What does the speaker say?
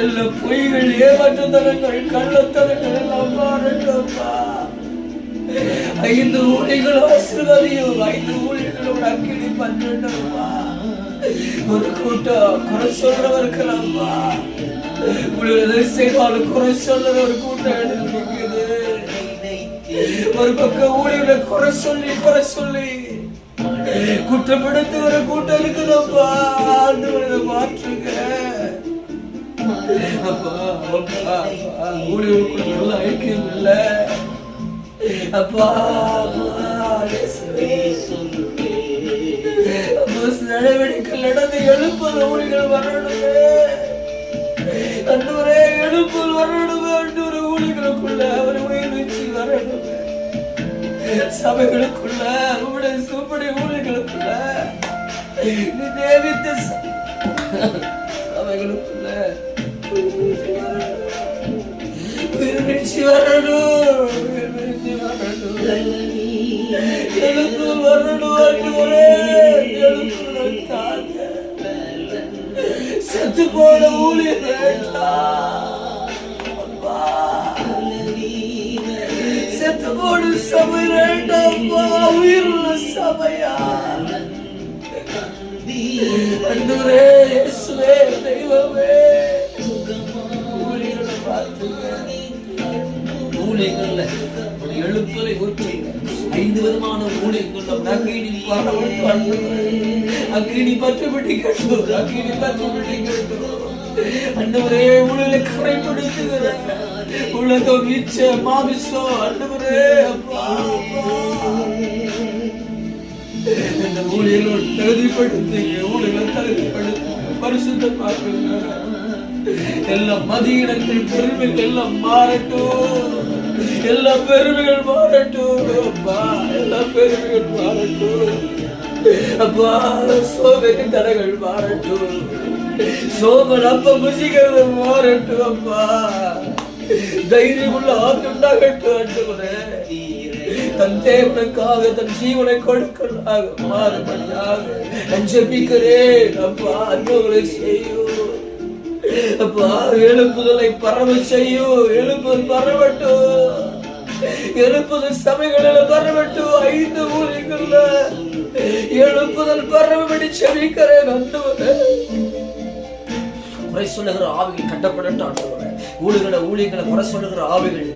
எல்லா பொய்கள், ஏமாற்றுத்தனங்கள், கள்ளத்தனங்கள் எல்லாம் மாறட்டும்ப்பா. 5 ஊழியர்கள் ஆசீர்வதியும். 5 ஊழியர்களோட அக்கினி பற்றட்டும்ப்பா. ஒரு கூட்டம் குறை சொல்றவர்களாம்ப்பா. எதை செய்தாலும் குறை சொல்ற ஒரு கூட்டம் எடுத்துக்குது. ஒரு பக்கம் ஊழியர்களை குறை சொல்லி குற்றப்படுத்த ஒரு கூட்டம் இருக்குதப்பா. ஆண்டவரை மாற்றுங்க அப்பா. ஊழியர்களுக்குள்ள நல்ல ஐக்கியம் இல்ல அப்பா. நடவடிக்கைகள் நடந்து எழுப்பது ஊழியர்கள் வரணுமே. அன்றுவரே எழுப்பல் வரணுமே. அன்று ஊழியர்களுக்குள்ள அவர் உயிர்ச்சி வரணுமே. சபைகளுக்குள்ள உங்களுடைய சூப்படி ஊழியர்களுக்குள்ள தேவித்த சபைகளுக்குள்ள உயிர்ச்சி வரணும். எழுப்பு வரணும். அன்றுவரே எழுப்பு தாங்க. செத்து போன ஊழியர் செத்து போன சபை வேண்டாம்ப்பா. உயிருள்ள சபையா அன்றுவரே இயேசுவே தெய்வமே. ஊழியர்களை பார்த்துங்க. ஊழியர்கள்ல எழுப்பலை ஊற்றுங்க. 5 விதமான ஊழியர்கள் அக்கினி அக்கினி பற்றி பிடிக்கட்டும். அக்கினி பற்றி பிடிக்கட்டும். அன்றுவரே ஊழியர்களை கரைப்படுத்துகிற உலகம் இச்ச மாமிசம் அன்றுவரே அப்பா. இந்த ஊழியர்கள் தகுதிப்படுத்துங்க. ஊழியர்கள் தகுதிப்படுத்துங்க. பரிசுத்தமாக்குங்க. எல்லா மதியிடங்கள் பெருமைகள் எல்லாம் மாறட்டும். எல்லா பெருமைகள் மாறட்டும் அப்பா. எல்லா பெருமைகள் மாறட்டும் அப்பா. சோதனை தடைகள் மாறட்டும். சோமன் அப்ப முசிக்கிறது மாறட்டும் அப்பா. தைரியமுள்ள ஆண்டுண்டாகட்டும். ஆண்டவரே தன் தேவனுக்காக தன் ஜீவனை கொடுக்கலாக மாறுபடியாக நான் ஜெபிக்கிறேன் அப்பா. அன்புகளை செய்யும் அப்பா. எழுப்புதலை பரவ செய்யும். எழுப்புதல் பரவட்டும். எழுப்புதல் சபைகளில் பரவட்டும். 5 ஊழியர்கள்ல எழுப்புதல் பரவபடி செபிக்கிறேன். அண்டவரே குறை சொல்லுகிற ஆவிகள் கட்டப்படட்டும். ஆண்டவரே ஊழியர்களை குறை சொல்லுகிற ஆவிகள்